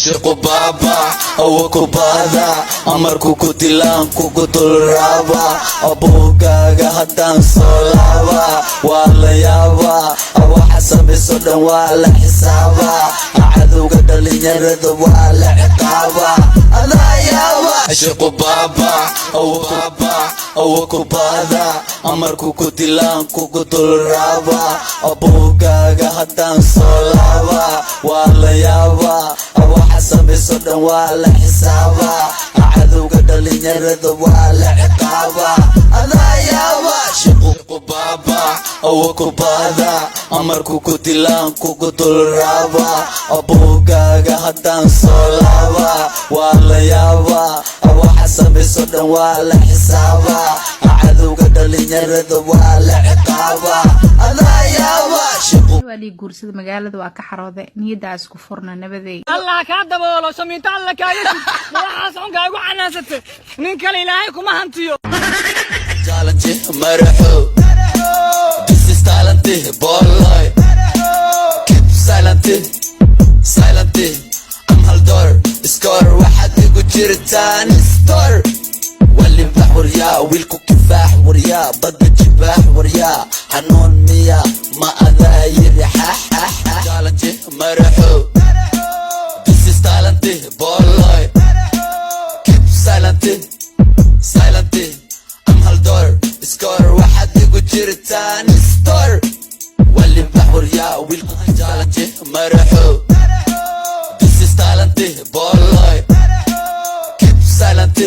Shiko baba, awako bada, amarku kutilang kukutol raba, abogaga hadan solava, wala yaba, awa hasabi sodan wala hisaba, acaduga dhalinyarada wala ciqaba, adayaba. Shiko baba, awako bada, amarku kutilang kukutol raba, abogaga hadan solava, wala yaba, حسب صدى ولا حسابا عدوك dhalinyarada wala ciqaba adayaba shaqo baba awako bada amarku kutilang kukutol raba abogaga hadan solava wala yaba awa حسب صدى wala حسابا عدوك dhalinyarada wala ciqaba adayaba ولي guursada magaalada waa ka xarooday niyada isku furna nabadeey Allah ka daboolo sameeyta Allah ka yeesho waxaas xunka ugu canaasatay nin kale ilaahay kuma hantiyo challenge maraxo this is talent boy keep silent I'm haldor score waxaad igu jirtaan store wali baxur ya wiilku kifaax warya badda jibaax warya xanuun miya ma adayir challenge maraxo this is talent boy keep silent I'm haldor score waxaad igu jirtaan store wali baxur ya wiilku challenge maraxo this is talent boy keep silent